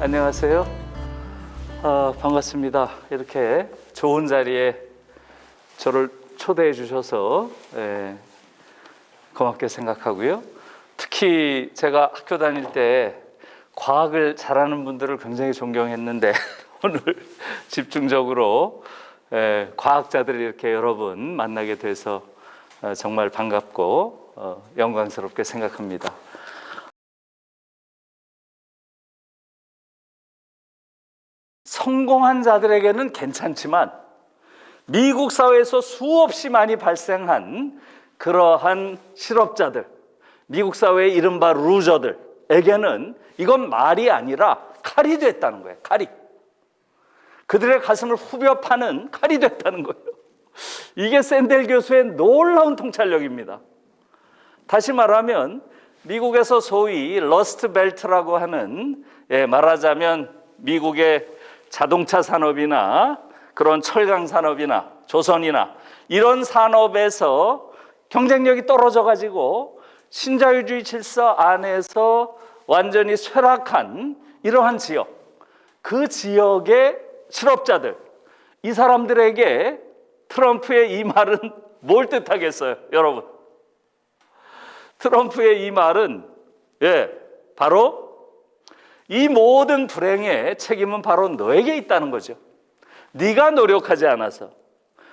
안녕하세요. 반갑습니다. 이렇게 좋은 자리에 저를 초대해 주셔서 고맙게 생각하고요. 특히 제가 학교 다닐 때 과학을 잘하는 분들을 굉장히 존경했는데 오늘 집중적으로 과학자들을 이렇게 여러분 만나게 돼서 정말 반갑고 영광스럽게 생각합니다. 성공한 자들에게는 괜찮지만 미국 사회에서 수없이 많이 발생한 그러한 실업자들, 미국 사회의 이른바 루저들에게는 이건 말이 아니라 칼이 됐다는 거예요. 칼이. 그들의 가슴을 후벼 파는 칼이 됐다는 거예요. 이게 샌델 교수의 놀라운 통찰력입니다. 다시 말하면 미국에서 소위 러스트 벨트라고 하는, 말하자면 미국의 자동차 산업이나 그런 철강 산업이나 조선이나 이런 산업에서 경쟁력이 떨어져 가지고 신자유주의 질서 안에서 완전히 쇠락한 이러한 지역, 그 지역의 실업자들, 이 사람들에게 트럼프의 이 말은 뭘 뜻하겠어요, 여러분? 트럼프의 이 말은 바로 이 모든 불행의 책임은 바로 너에게 있다는 거죠. 네가 노력하지 않아서,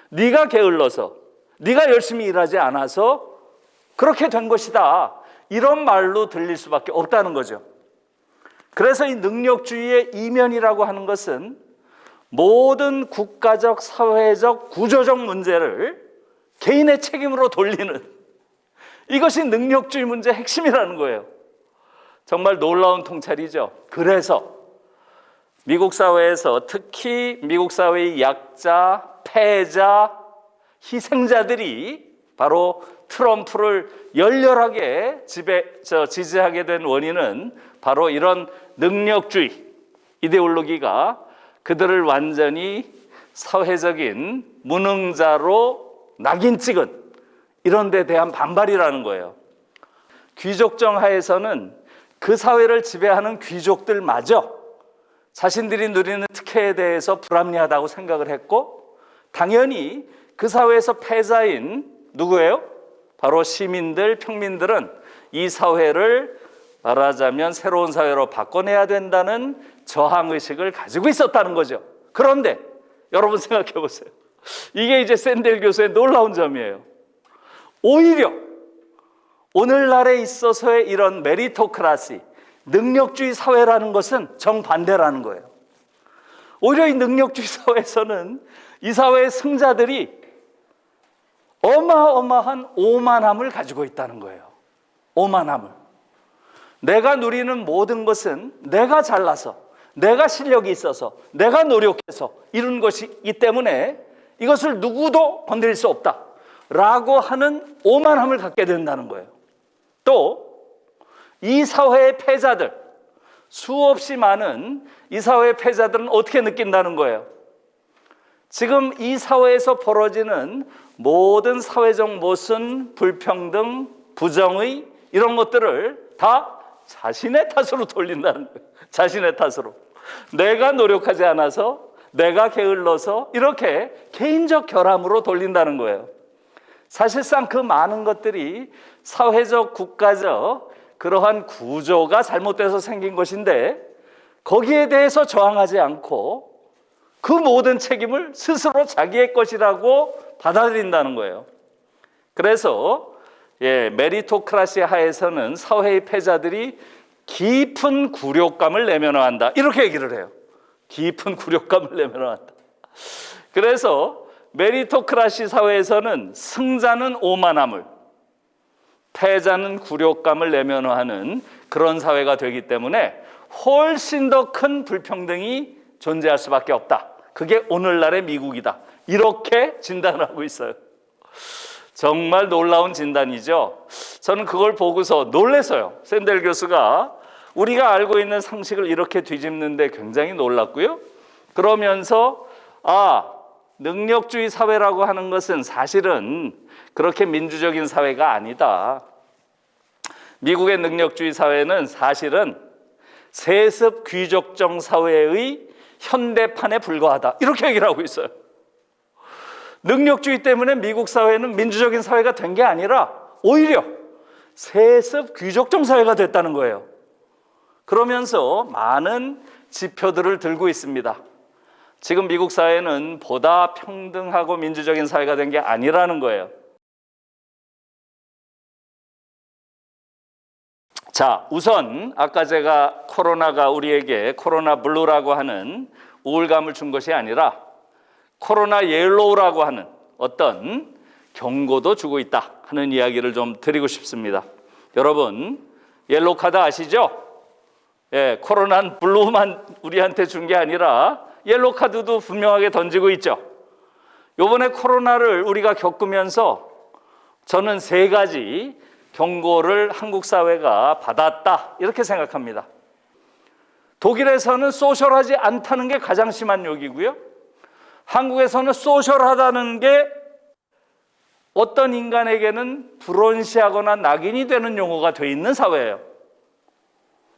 네가 게을러서, 네가 열심히 일하지 않아서 그렇게 된 것이다. 이런 말로 들릴 수밖에 없다는 거죠. 그래서 이 능력주의의 이면이라고 하는 것은 모든 국가적, 사회적, 구조적 문제를 개인의 책임으로 돌리는, 이것이 능력주의 문제의 핵심이라는 거예요. 정말 놀라운 통찰이죠. 그래서 미국 사회에서 특히 미국 사회의 약자, 패자, 희생자들이 바로 트럼프를 열렬하게 지지하게 된 원인은 바로 이런 능력주의 이데올로기가 그들을 완전히 사회적인 무능자로 낙인 찍은 이런 데 대한 반발이라는 거예요. 귀족정 하에서는 그 사회를 지배하는 귀족들마저 자신들이 누리는 특혜에 대해서 불합리하다고 생각을 했고, 당연히 그 사회에서 패자인 누구예요? 바로 시민들, 평민들은 이 사회를 말하자면 새로운 사회로 바꿔내야 된다는 저항의식을 가지고 있었다는 거죠. 그런데 여러분 생각해 보세요. 이게 이제 샌델 교수의 놀라운 점이에요. 오히려 오늘날에 있어서의 이런 메리토크라시, 능력주의 사회라는 것은 정반대라는 거예요. 오히려 이 능력주의 사회에서는 이 사회의 승자들이 어마어마한 오만함을 가지고 있다는 거예요. 오만함을. 내가 누리는 모든 것은 내가 잘나서, 내가 실력이 있어서, 내가 노력해서 이룬 것이기 때문에 이것을 누구도 건드릴 수 없다 라고 하는 오만함을 갖게 된다는 거예요. 또 이 사회의 패자들, 수없이 많은 이 사회의 패자들은 어떻게 느낀다는 거예요? 지금 이 사회에서 벌어지는 모든 사회적 모순, 불평등, 부정의 이런 것들을 다 자신의 탓으로 돌린다는 거예요. 자신의 탓으로. 내가 노력하지 않아서, 내가 게을러서 이렇게 개인적 결함으로 돌린다는 거예요. 사실상 그 많은 것들이 사회적, 국가적 그러한 구조가 잘못돼서 생긴 것인데 거기에 대해서 저항하지 않고 그 모든 책임을 스스로 자기의 것이라고 받아들인다는 거예요. 그래서 메리토크라시 하에서는 사회의 패자들이 깊은 굴욕감을 내면화한다, 이렇게 얘기를 해요. 깊은 굴욕감을 내면화한다. 그래서 메리토크라시 사회에서는 승자는 오만함을, 패자는 굴욕감을 내면화하는 그런 사회가 되기 때문에 훨씬 더 큰 불평등이 존재할 수밖에 없다. 그게 오늘날의 미국이다. 이렇게 진단을 하고 있어요. 정말 놀라운 진단이죠. 저는 그걸 보고서 놀라서요. 샌델 교수가 우리가 알고 있는 상식을 이렇게 뒤집는데 굉장히 놀랐고요. 그러면서 능력주의 사회라고 하는 것은 사실은 그렇게 민주적인 사회가 아니다. 미국의 능력주의 사회는 사실은 세습 귀족정 사회의 현대판에 불과하다. 이렇게 얘기를 하고 있어요. 능력주의 때문에 미국 사회는 민주적인 사회가 된 게 아니라 오히려 세습 귀족정 사회가 됐다는 거예요. 그러면서 많은 지표들을 들고 있습니다. 지금 미국 사회는 보다 평등하고 민주적인 사회가 된 게 아니라는 거예요. 자, 우선 아까 제가 코로나가 우리에게 코로나 블루라고 하는 우울감을 준 것이 아니라 코로나 옐로우라고 하는 어떤 경고도 주고 있다 하는 이야기를 좀 드리고 싶습니다. 여러분, 옐로우 카드 아시죠? 예, 코로나는 블루만 우리한테 준 게 아니라 옐로우 카드도 분명하게 던지고 있죠. 이번에 코로나를 우리가 겪으면서 저는 3가지 경고를 한국 사회가 받았다 이렇게 생각합니다. 독일에서는 소셜하지 않다는 게 가장 심한 욕이고요. 한국에서는 소셜하다는 게 어떤 인간에게는 불온시하거나 낙인이 되는 용어가 돼 있는 사회예요.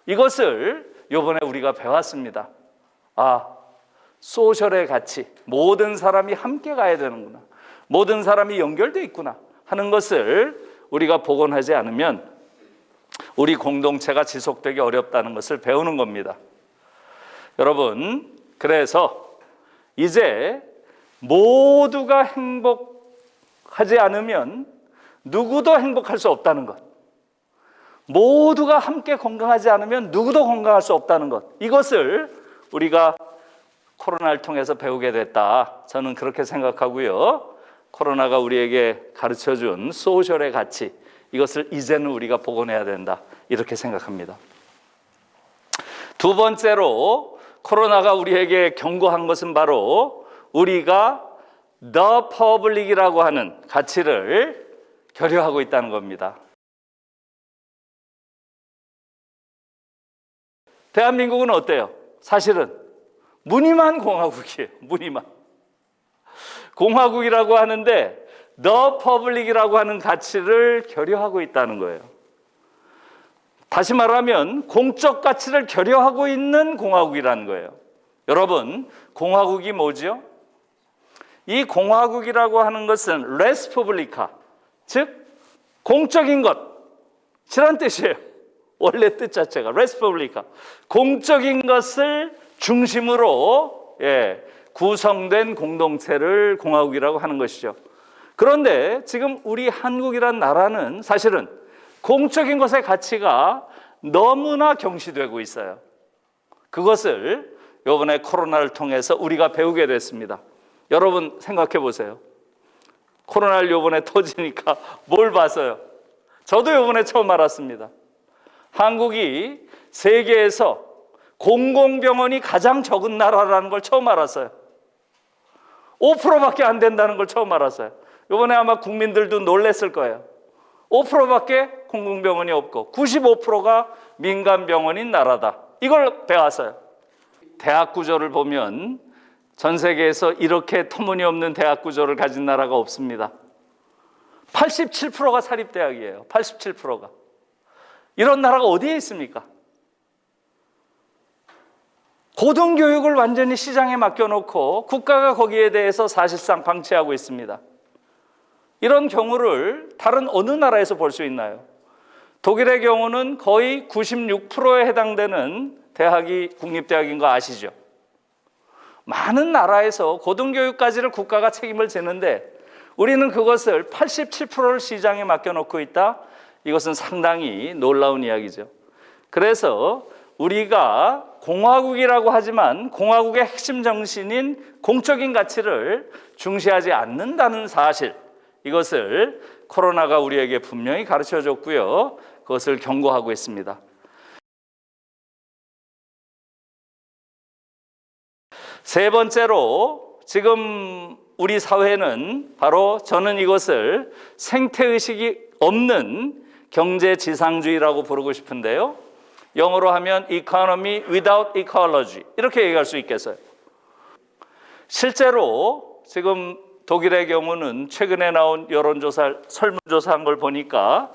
이것을 이번에 우리가 배웠습니다. 아, 소셜의 가치, 모든 사람이 함께 가야 되는구나, 모든 사람이 연결돼 있구나 하는 것을 우리가 복원하지 않으면 우리 공동체가 지속되기 어렵다는 것을 배우는 겁니다. 여러분, 그래서 이제 모두가 행복하지 않으면 누구도 행복할 수 없다는 것, 모두가 함께 건강하지 않으면 누구도 건강할 수 없다는 것, 이것을 우리가 코로나를 통해서 배우게 됐다. 저는 그렇게 생각하고요. 코로나가 우리에게 가르쳐준 소셜의 가치, 이것을 이제는 우리가 복원해야 된다 이렇게 생각합니다. 2번째로 코로나가 우리에게 경고한 것은 바로 우리가 The Public이라고 하는 가치를 결여하고 있다는 겁니다. 대한민국은 어때요? 사실은 무늬만 공화국이에요. 무늬만. 공화국이라고 하는데 The Public이라고 하는 가치를 결여하고 있다는 거예요. 다시 말하면 공적 가치를 결여하고 있는 공화국이라는 거예요. 여러분, 공화국이 뭐죠? 이 공화국이라고 하는 것은 Res Publica, 즉 공적인 것이란 뜻이에요. 원래 뜻 자체가 Res Publica, 공적인 것을 중심으로 구성된 공동체를 공화국이라고 하는 것이죠. 그런데 지금 우리 한국이란 나라는 사실은 공적인 것의 가치가 너무나 경시되고 있어요. 그것을 이번에 코로나를 통해서 우리가 배우게 됐습니다. 여러분 생각해 보세요. 코로나를 이번에 터지니까 뭘 봤어요? 저도 이번에 처음 알았습니다. 한국이 세계에서 공공병원이 가장 적은 나라라는 걸 처음 알았어요. 5%밖에 안 된다는 걸 처음 알았어요. 이번에 아마 국민들도 놀랬을 거예요. 5%밖에 공공병원이 없고 95%가 민간병원인 나라다. 이걸 배웠어요. 대학 구조를 보면 전 세계에서 이렇게 터무니없는 대학 구조를 가진 나라가 없습니다. 87%가 사립대학이에요. 87%가. 이런 나라가 어디에 있습니까? 고등교육을 완전히 시장에 맡겨놓고 국가가 거기에 대해서 사실상 방치하고 있습니다. 이런 경우를 다른 어느 나라에서 볼 수 있나요? 독일의 경우는 거의 96%에 해당되는 대학이 국립대학인 거 아시죠? 많은 나라에서 고등교육까지를 국가가 책임을 지는데 우리는 그것을 87%를 시장에 맡겨놓고 있다? 이것은 상당히 놀라운 이야기죠. 그래서 우리가 공화국이라고 하지만 공화국의 핵심 정신인 공적인 가치를 중시하지 않는다는 사실, 이것을 코로나가 우리에게 분명히 가르쳐줬고요. 그것을 경고하고 있습니다. 세 번째로 지금 우리 사회는 바로 저는 이것을 생태의식이 없는 경제지상주의라고 부르고 싶은데요. 영어로 하면 economy without ecology 이렇게 얘기할 수 있겠어요. 실제로 지금 독일의 경우는 최근에 나온 여론조사, 설문조사한 걸 보니까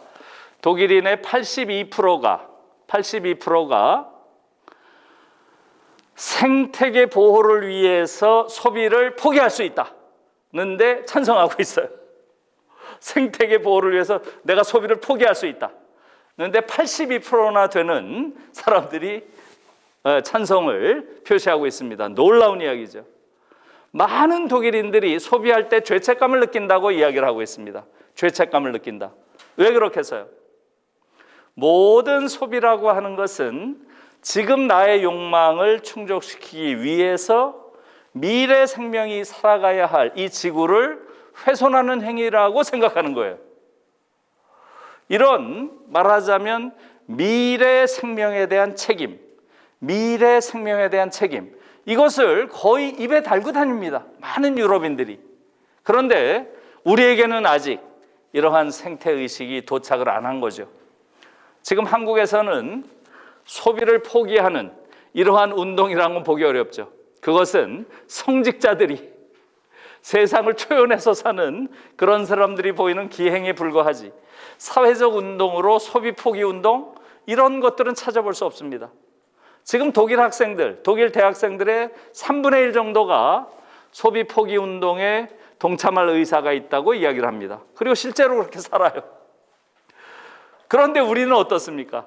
독일인의 82%가 생태계 보호를 위해서 소비를 포기할 수 있다는데 찬성하고 있어요. 생태계 보호를 위해서 내가 소비를 포기할 수 있다. 그런데 82%나 되는 사람들이 찬성을 표시하고 있습니다. 놀라운 이야기죠. 많은 독일인들이 소비할 때 죄책감을 느낀다고 이야기를 하고 있습니다. 죄책감을 느낀다. 왜 그렇겠어요? 모든 소비라고 하는 것은 지금 나의 욕망을 충족시키기 위해서 미래 생명이 살아가야 할 이 지구를 훼손하는 행위라고 생각하는 거예요. 이런 말하자면 미래 생명에 대한 책임, 미래 생명에 대한 책임, 이것을 거의 입에 달고 다닙니다. 많은 유럽인들이. 그런데 우리에게는 아직 이러한 생태의식이 도착을 안 한 거죠. 지금 한국에서는 소비를 포기하는 이러한 운동이라는 건 보기 어렵죠. 그것은 성직자들이 세상을 초연해서 사는 그런 사람들이 보이는 기행에 불과하지, 사회적 운동으로 소비 포기 운동, 이런 것들은 찾아볼 수 없습니다. 지금 독일 학생들, 독일 대학생들의 3분의 1 정도가 소비 포기 운동에 동참할 의사가 있다고 이야기를 합니다. 그리고 실제로 그렇게 살아요. 그런데 우리는 어떻습니까?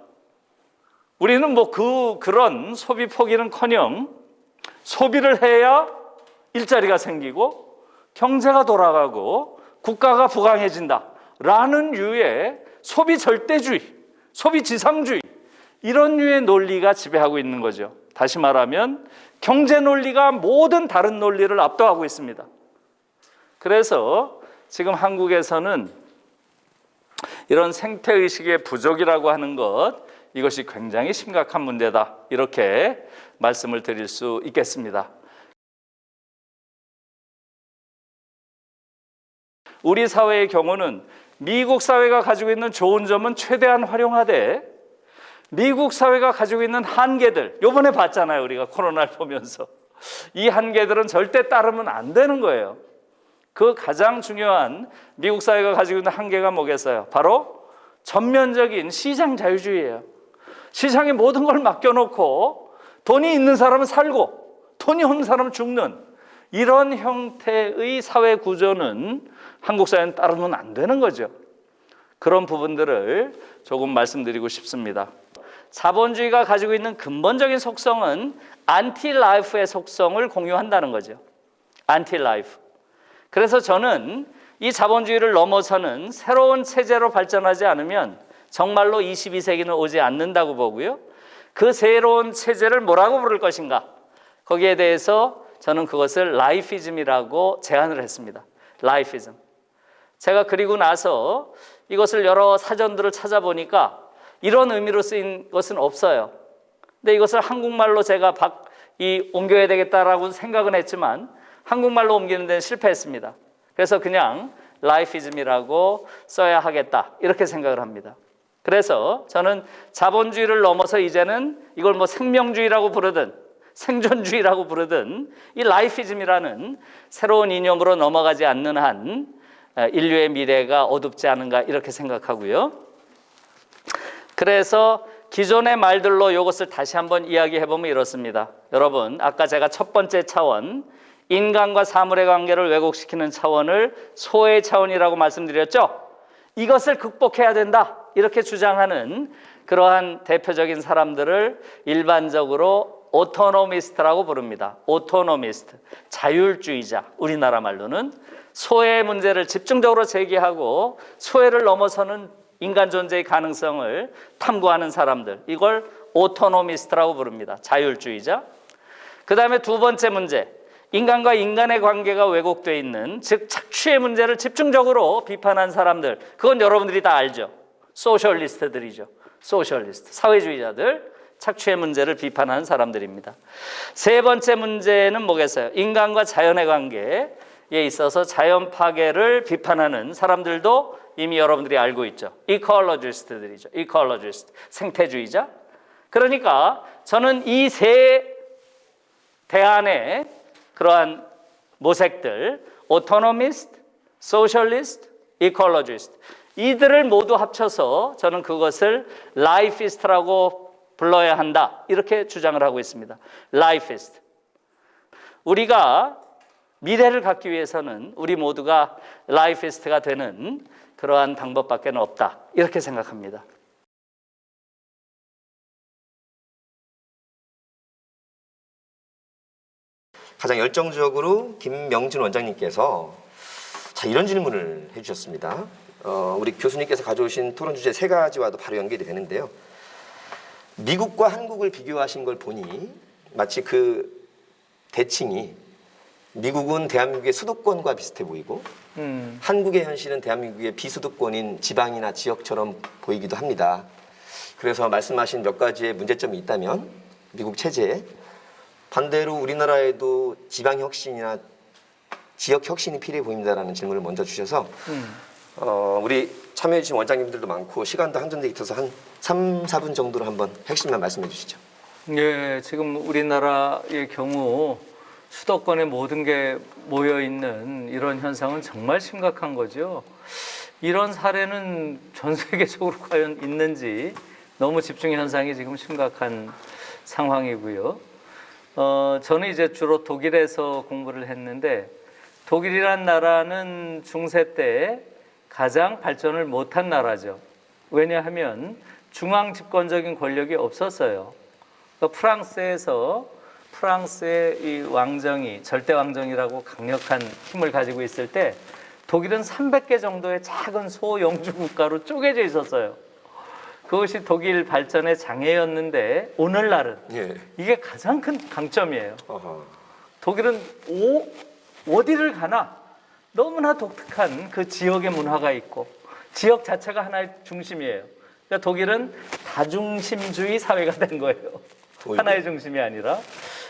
우리는 그런 소비 포기는커녕 소비를 해야 일자리가 생기고 경제가 돌아가고 국가가 부강해진다라는 류의 소비 절대주의, 소비 지상주의, 이런 류의 논리가 지배하고 있는 거죠. 다시 말하면 경제 논리가 모든 다른 논리를 압도하고 있습니다. 그래서 지금 한국에서는 이런 생태의식의 부족이라고 하는 것, 이것이 굉장히 심각한 문제다, 이렇게 말씀을 드릴 수 있겠습니다. 우리 사회의 경우는 미국 사회가 가지고 있는 좋은 점은 최대한 활용하되 미국 사회가 가지고 있는 한계들, 요번에 봤잖아요, 우리가 코로나를 보면서. 이 한계들은 절대 따르면 안 되는 거예요. 그 가장 중요한 미국 사회가 가지고 있는 한계가 뭐겠어요? 바로 전면적인 시장 자유주의예요. 시장에 모든 걸 맡겨놓고 돈이 있는 사람은 살고 돈이 없는 사람은 죽는 이런 형태의 사회 구조는 한국 사회는 따르면 안 되는 거죠. 그런 부분들을 조금 말씀드리고 싶습니다. 자본주의가 가지고 있는 근본적인 속성은 안티-라이프의 속성을 공유한다는 거죠. 안티-라이프. 그래서 저는 이 자본주의를 넘어서는 새로운 체제로 발전하지 않으면 정말로 22세기는 오지 않는다고 보고요. 그 새로운 체제를 뭐라고 부를 것인가? 거기에 대해서 저는 그것을 라이피즘이라고 제안을 했습니다. 라이피즘. 제가 그리고 나서 이것을 여러 사전들을 찾아보니까 이런 의미로 쓰인 것은 없어요. 근데 이것을 한국말로 제가 옮겨야 되겠다라고 생각은 했지만 한국말로 옮기는 데는 실패했습니다. 그래서 그냥 라이피즘이라고 써야 하겠다, 이렇게 생각을 합니다. 그래서 저는 자본주의를 넘어서 이제는 이걸 생명주의라고 부르든 생존주의라고 부르든 이 라이피즘이라는 새로운 이념으로 넘어가지 않는 한 인류의 미래가 어둡지 않은가, 이렇게 생각하고요. 그래서 기존의 말들로 이것을 다시 한번 이야기해보면 이렇습니다. 여러분, 아까 제가 첫 번째 차원, 인간과 사물의 관계를 왜곡시키는 차원을 소의 차원이라고 말씀드렸죠. 이것을 극복해야 된다, 이렇게 주장하는 그러한 대표적인 사람들을 일반적으로 오토노미스트라고 부릅니다. 오토노미스트, 자율주의자, 우리나라 말로는 소의 문제를 집중적으로 제기하고 소외를 넘어서는 인간 존재의 가능성을 탐구하는 사람들, 이걸 오토노미스트라고 부릅니다. 자율주의자. 그 다음에 두 번째 문제, 인간과 인간의 관계가 왜곡되어 있는, 즉 착취의 문제를 집중적으로 비판한 사람들, 그건 여러분들이 다 알죠. 소셜리스트들이죠. 소셜리스트, 사회주의자들, 착취의 문제를 비판하는 사람들입니다. 세 번째 문제는 뭐겠어요? 인간과 자연의 관계에 있어서 자연 파괴를 비판하는 사람들도 이미 여러분들이 알고 있죠. 이콜로지스트들이죠. 이콜로지스트, 생태주의자. 그러니까 저는 이 세 대안의 그러한 모색들, 오토노미스트, 소셜리스트, 이콜로지스트, 이들을 모두 합쳐서 저는 그것을 라이피스트라고 불러야 한다. 이렇게 주장을 하고 있습니다. 라이피스트. 우리가 미래를 갖기 위해서는 우리 모두가 라이피스트가 되는 그러한 방법밖에 없다. 이렇게 생각합니다. 가장 열정적으로 김명준 원장님께서 자, 이런 질문을 해주셨습니다. 우리 교수님께서 가져오신 토론 주제 세 가지와도 바로 연결이 되는데요. 미국과 한국을 비교하신 걸 보니 마치 그 대칭이 미국은 대한민국의 수도권과 비슷해 보이고 한국의 현실은 대한민국의 비수도권인 지방이나 지역처럼 보이기도 합니다. 그래서 말씀하신 몇 가지의 문제점이 있다면 미국 체제에 반대로 우리나라에도 지방 혁신이나 지역 혁신이 필요해 보입니다라는 질문을 먼저 주셔서 우리 참여해 주신 원장님들도 많고 시간도 한정돼 있어서 한 3, 4분 정도로 한번 핵심만 말씀해 주시죠. 예, 지금 우리나라의 경우 수도권에 모든 게 모여 있는 이런 현상은 정말 심각한 거죠. 이런 사례는 전 세계적으로 과연 있는지 너무 집중 현상이 지금 심각한 상황이고요. 저는 이제 주로 독일에서 공부를 했는데 독일이란 나라는 중세 때 가장 발전을 못한 나라죠. 왜냐하면 중앙 집권적인 권력이 없었어요. 그러니까 프랑스의 이 왕정이 절대 왕정이라고 강력한 힘을 가지고 있을 때 독일은 300개 정도의 작은 소영주 국가로 쪼개져 있었어요. 그것이 독일 발전의 장애였는데 오늘날은 이게 가장 큰 강점이에요. 독일은 어디를 가나 너무나 독특한 그 지역의 문화가 있고 지역 자체가 하나의 중심이에요. 그러니까 독일은 다중심주의 사회가 된 거예요. 하나의 중심이 아니라.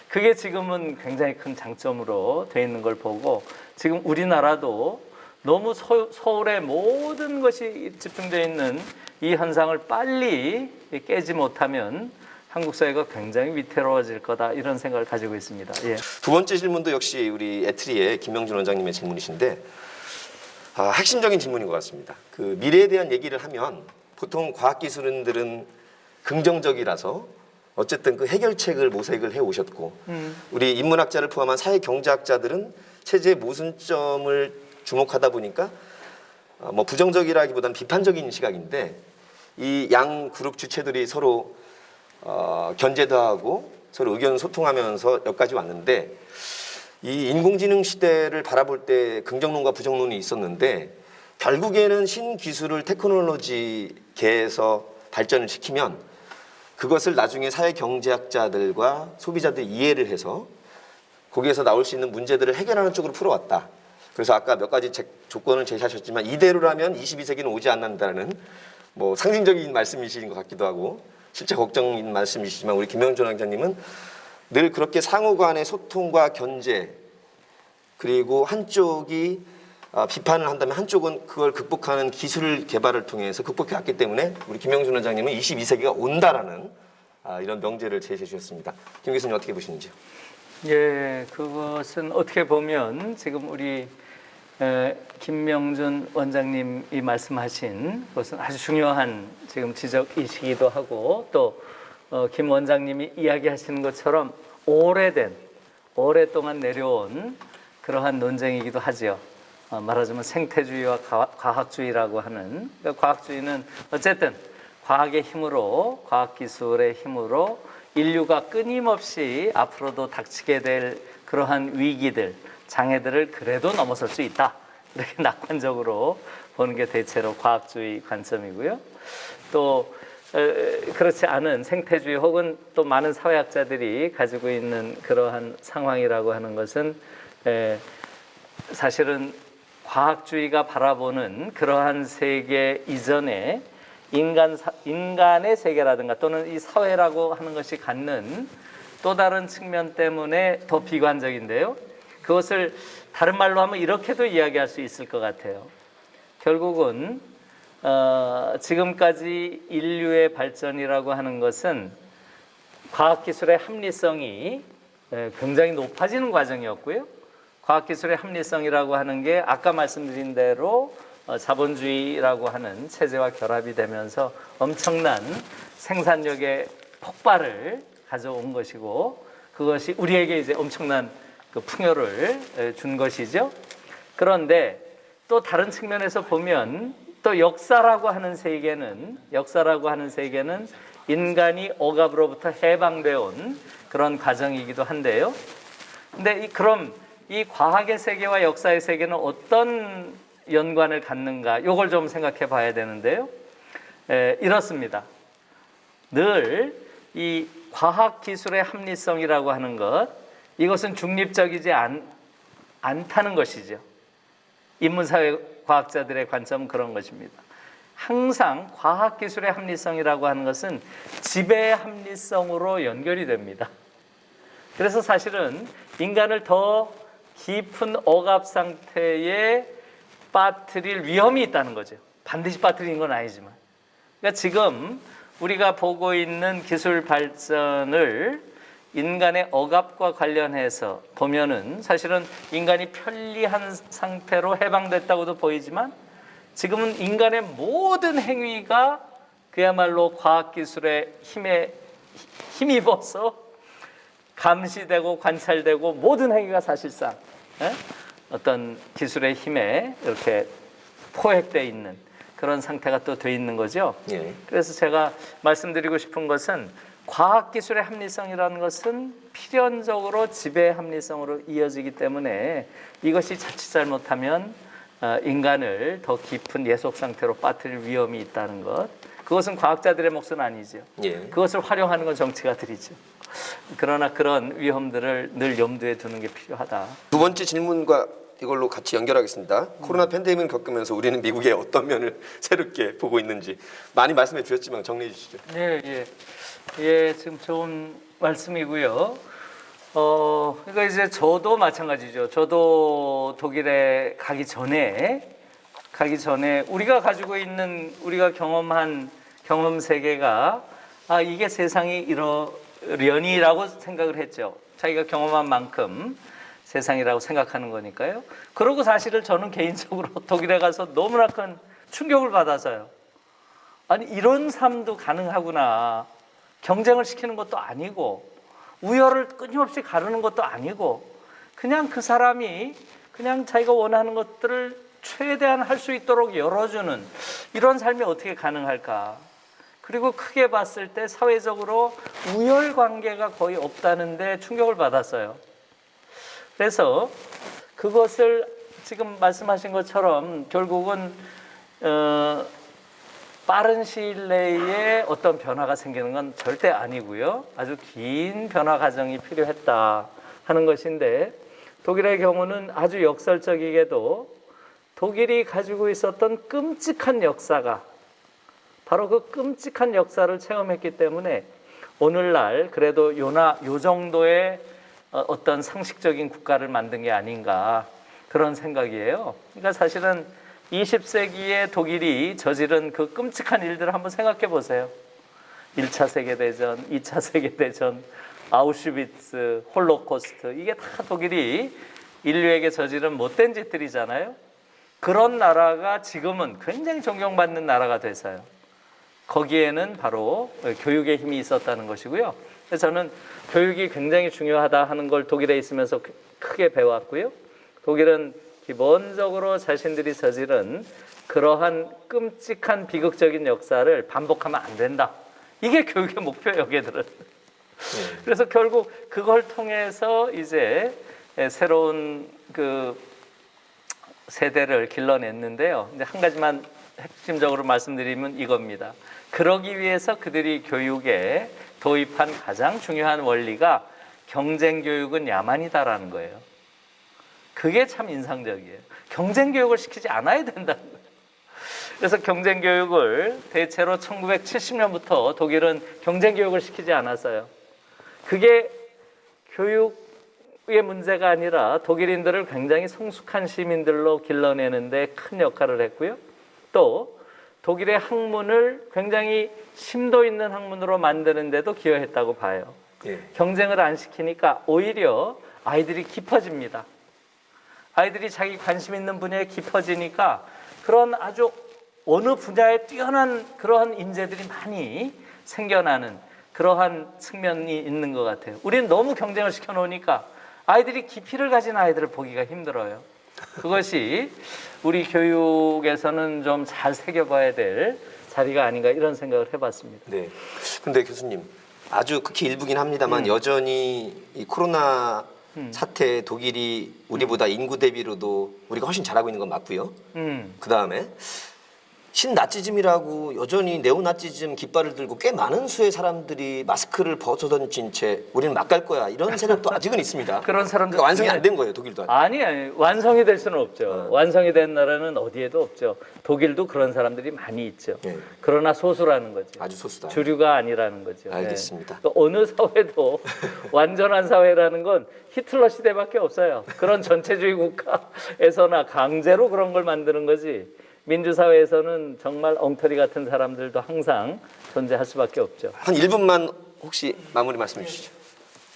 그게 지금은 굉장히 큰 장점으로 돼 있는 걸 보고 지금 우리나라도 너무 서울에 모든 것이 집중되어 있는 이 현상을 빨리 깨지 못하면 한국 사회가 굉장히 위태로워질 거다 이런 생각을 가지고 있습니다. 예. 두 번째 질문도 역시 우리 에트리의 김명준 원장님의 질문이신데 핵심적인 질문인 것 같습니다. 그 미래에 대한 얘기를 하면 보통 과학기술인들은 긍정적이라서 어쨌든 그 해결책을 모색을 해오셨고 우리 인문학자를 포함한 사회경제학자들은 체제의 모순점을 주목하다 보니까 뭐 부정적이라기보다는 비판적인 시각인데 이 양 그룹 주체들이 서로 견제도 하고 서로 의견 소통하면서 여기까지 왔는데 이 인공지능 시대를 바라볼 때 긍정론과 부정론이 있었는데 결국에는 신기술을 테크놀로지계에서 발전을 시키면 그것을 나중에 사회경제학자들과 소비자들이 이해를 해서 거기에서 나올 수 있는 문제들을 해결하는 쪽으로 풀어왔다. 그래서 아까 몇 가지 조건을 제시하셨지만 이대로라면 22세기는 오지 않는다는 뭐 상징적인 말씀이신 것 같기도 하고 실제 걱정인 말씀이시지만 우리 김명준 원장님은 늘 그렇게 상호 간의 소통과 견제 그리고 한쪽이 비판을 한다면 한쪽은 그걸 극복하는 기술 개발을 통해서 극복해 왔기 때문에 우리 김명준 원장님은 22세기가 온다라는 이런 명제를 제시해 주셨습니다. 김 교수님 어떻게 보시는지요? 예, 그것은 어떻게 보면 지금 우리 김명준 원장님이 말씀하신 것은 아주 중요한 지금 지적이시기도 하고 또 김 원장님이 이야기하시는 것처럼 오랫동안 내려온 그러한 논쟁이기도 하죠. 말하자면 생태주의와 과학주의라고 하는 그러니까 과학주의는 어쨌든 과학의 힘으로 과학기술의 힘으로 인류가 끊임없이 앞으로도 닥치게 될 그러한 위기들 장애들을 그래도 넘어설 수 있다. 이렇게 낙관적으로 보는 게 대체로 과학주의 관점이고요. 또 그렇지 않은 생태주의 혹은 또 많은 사회학자들이 가지고 있는 그러한 상황이라고 하는 것은 사실은 과학주의가 바라보는 그러한 세계 이전에 인간의 세계라든가 또는 이 사회라고 하는 것이 갖는 또 다른 측면 때문에 더 비관적인데요. 그것을 다른 말로 하면 이렇게도 이야기할 수 있을 것 같아요. 결국은 지금까지 인류의 발전이라고 하는 것은 과학기술의 합리성이 굉장히 높아지는 과정이었고요. 과학기술의 합리성이라고 하는 게 아까 말씀드린 대로 자본주의라고 하는 체제와 결합이 되면서 엄청난 생산력의 폭발을 가져온 것이고 그것이 우리에게 이제 엄청난 그 풍요를 준 것이죠. 그런데 또 다른 측면에서 보면 또 역사라고 하는 세계는 인간이 억압으로부터 해방되어 온 그런 과정이기도 한데요. 근데 그럼 이 과학의 세계와 역사의 세계는 어떤 연관을 갖는가? 이걸 좀 생각해 봐야 되는데요. 이렇습니다. 늘 이 과학 기술의 합리성이라고 하는 것, 이것은 중립적이지 않다는 것이죠. 인문사회 과학자들의 관점은 그런 것입니다. 항상 과학 기술의 합리성이라고 하는 것은 지배의 합리성으로 연결이 됩니다. 그래서 사실은 인간을 더 깊은 억압 상태에 빠뜨릴 위험이 있다는 거죠. 반드시 빠뜨리는 건 아니지만. 그러니까 지금 우리가 보고 있는 기술 발전을 인간의 억압과 관련해서 보면은 사실은 인간이 편리한 상태로 해방됐다고도 보이지만 지금은 인간의 모든 행위가 그야말로 과학기술의 힘에 힘입어서 감시되고 관찰되고 모든 행위가 사실상 어떤 기술의 힘에 이렇게 포획되어 있는 그런 상태가 또 돼 있는 거죠. 예. 그래서 제가 말씀드리고 싶은 것은 과학기술의 합리성이라는 것은 필연적으로 지배의 합리성으로 이어지기 때문에 이것이 자칫 잘못하면 인간을 더 깊은 예속 상태로 빠뜨릴 위험이 있다는 것. 그것은 과학자들의 몫은 아니죠. 예. 그것을 활용하는 건 정치가들이죠. 그러나 그런 위험들을 늘 염두에 두는 게 필요하다. 두 번째 질문과 이걸로 같이 연결하겠습니다. 코로나 팬데믹을 겪으면서 우리는 미국의 어떤 면을 새롭게 보고 있는지 많이 말씀해 주셨지만 정리해 주시죠. 예, 지금 좋은 말씀이고요. 그러니까 이제 저도 마찬가지죠. 저도 독일에 가기 전에 우리가 가지고 있는 우리가 경험한 경험 세계가 이게 세상이 이러려니라고 생각을 했죠. 자기가 경험한 만큼 세상이라고 생각하는 거니까요. 그리고 사실은 저는 개인적으로 독일에 가서 너무나 큰 충격을 받아서요. 아니 이런 삶도 가능하구나. 경쟁을 시키는 것도 아니고 우열을 끊임없이 가르는 것도 아니고 그냥 그 사람이 그냥 자기가 원하는 것들을 최대한 할 수 있도록 열어주는 이런 삶이 어떻게 가능할까. 그리고 크게 봤을 때 사회적으로 우열 관계가 거의 없다는데 충격을 받았어요. 그래서 그것을 지금 말씀하신 것처럼 결국은 빠른 시일 내에 어떤 변화가 생기는 건 절대 아니고요. 아주 긴 변화 과정이 필요했다 하는 것인데 독일의 경우는 아주 역설적이게도 독일이 가지고 있었던 끔찍한 역사가 바로 그 끔찍한 역사를 체험했기 때문에 오늘날 그래도 요 정도의 어떤 상식적인 국가를 만든 게 아닌가 그런 생각이에요. 그러니까 사실은 20세기에 독일이 저지른 그 끔찍한 일들을 한번 생각해 보세요. 1차 세계대전, 2차 세계대전, 아우슈비츠, 홀로코스트 이게 다 독일이 인류에게 저지른 못된 짓들이잖아요. 그런 나라가 지금은 굉장히 존경받는 나라가 돼서요. 거기에는 바로 교육의 힘이 있었다는 것이고요. 그래서 저는 교육이 굉장히 중요하다 하는 걸 독일에 있으면서 크게 배웠고요. 독일은 기본적으로 자신들이 저지른 그러한 끔찍한 비극적인 역사를 반복하면 안 된다. 이게 교육의 목표예요, 걔들은. 그래서 결국 그걸 통해서 이제 새로운 그 세대를 길러냈는데요. 이제 한 가지만 핵심적으로 말씀드리면 이겁니다. 그러기 위해서 그들이 교육에 도입한 가장 중요한 원리가 경쟁 교육은 야만이다라는 거예요. 그게 참 인상적이에요. 경쟁 교육을 시키지 않아야 된다는 거예요. 그래서 경쟁 교육을 대체로 1970년부터 독일은 경쟁 교육을 시키지 않았어요. 그게 교육의 문제가 아니라 독일인들을 굉장히 성숙한 시민들로 길러내는데 큰 역할을 했고요. 또 독일의 학문을 굉장히 심도 있는 학문으로 만드는 데도 기여했다고 봐요. 경쟁을 안 시키니까 오히려 아이들이 깊어집니다. 아이들이 자기 관심 있는 분야에 깊어지니까 그런 아주 어느 분야에 뛰어난 그러한 인재들이 많이 생겨나는 그러한 측면이 있는 것 같아요. 우리는 너무 경쟁을 시켜놓으니까 아이들이 깊이를 가진 아이들을 보기가 힘들어요. 그것이 우리 교육에서는 좀 잘 새겨봐야 될 자리가 아닌가 이런 생각을 해봤습니다. 네. 근데 교수님 아주 극히 일부긴 합니다만 여전히 이 코로나 사태 독일이 우리보다 인구 대비로도 우리가 훨씬 잘하고 있는 건 맞고요. 그 다음에 신나치즘이라고 여전히 네오나치즘 깃발을 들고 꽤 많은 수의 사람들이 마스크를 벗어던진 채 우리는 막 갈 거야 이런 생각도 아직은 있습니다. 그런 사람들 그러니까 완성이 안 된 거예요 독일도. 아니 완성이 될 수는 없죠. 완성이 된 나라는 어디에도 없죠. 독일도 그런 사람들이 많이 있죠. 네. 그러나 소수라는 거죠. 아주 소수다. 주류가 아니라는 거죠. 알겠습니다. 네. 또 어느 사회도 완전한 사회라는 건 히틀러 시대밖에 없어요. 그런 전체주의 국가에서나 강제로 그런 걸 만드는 거지. 민주사회에서는 정말 엉터리 같은 사람들도 항상 존재할 수밖에 없죠. 한 1분만 혹시 마무리 말씀해 주시죠.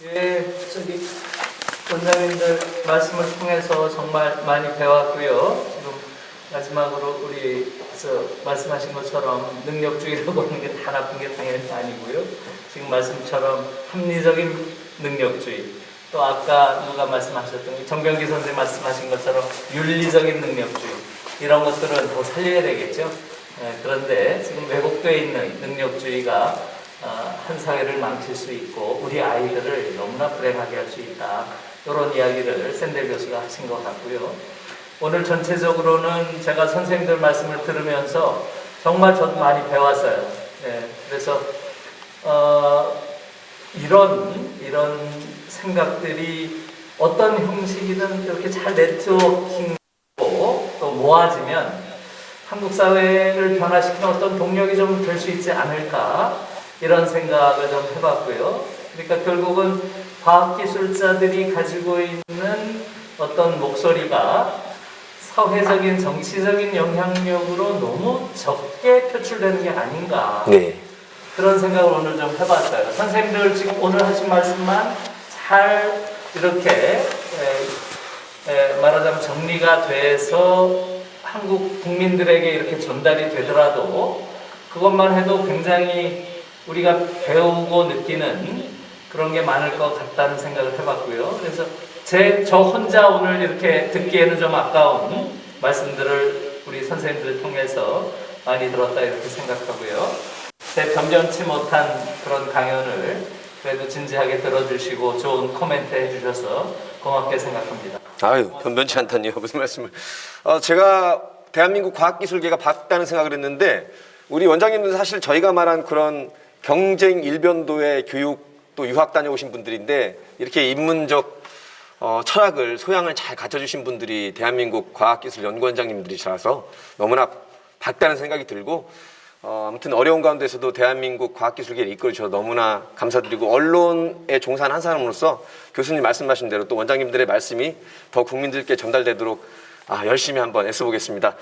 예, 저기 원장님들 말씀을 통해서 정말 많이 배웠고요. 지금 마지막으로 우리서 말씀하신 것처럼 능력주의라고 하는 게 다 나쁜 게 당연히 아니고요. 지금 말씀처럼 합리적인 능력주의, 또 아까 누가 말씀하셨던 정병기 선생님 말씀하신 것처럼 윤리적인 능력주의, 이런 것들은 더 살려야 되겠죠. 그런데 지금 왜곡되어 있는 능력주의가 한 사회를 망칠 수 있고 우리 아이들을 너무나 불행하게 할 수 있다. 이런 이야기를 샌델 교수가 하신 것 같고요. 오늘 전체적으로는 제가 선생님들 말씀을 들으면서 정말 저도 많이 배웠어요. 그래서 이런 생각들이 어떤 형식이든 이렇게 잘 네트워킹 또 모아지면 한국 사회를 변화시키는 어떤 동력이 좀 될 수 있지 않을까 이런 생각을 좀 해봤고요. 그러니까 결국은 과학기술자들이 가지고 있는 어떤 목소리가 사회적인 정치적인 영향력으로 너무 적게 표출되는 게 아닌가 네. 그런 생각을 오늘 좀 해봤어요. 선생님들 지금 오늘 하신 말씀만 잘 이렇게 말하자면 정리가 돼서 한국 국민들에게 이렇게 전달이 되더라도 그것만 해도 굉장히 우리가 배우고 느끼는 그런 게 많을 것 같다는 생각을 해봤고요. 그래서 저 혼자 오늘 이렇게 듣기에는 좀 아까운 말씀들을 우리 선생님들을 통해서 많이 들었다 이렇게 생각하고요. 제 변변치 못한 그런 강연을 그래도 진지하게 들어주시고 좋은 코멘트 해주셔서 고맙게 생각합니다. 아유 변변치 않다니요. 무슨 말씀을. 제가 대한민국 과학기술계가 밝다는 생각을 했는데 우리 원장님들은 사실 저희가 말한 그런 경쟁 일변도의 교육 또 유학 다녀오신 분들인데 이렇게 인문적 철학을 소양을 잘 갖춰주신 분들이 대한민국 과학기술연구원장님들이시라서 너무나 밝다는 생각이 들고 아무튼 어려운 가운데서도 대한민국 과학기술계를 이끌어주셔서 너무나 감사드리고 언론에 종사한 한 사람으로서 교수님 말씀하신 대로 또 원장님들의 말씀이 더 국민들께 전달되도록 열심히 한번 애써보겠습니다.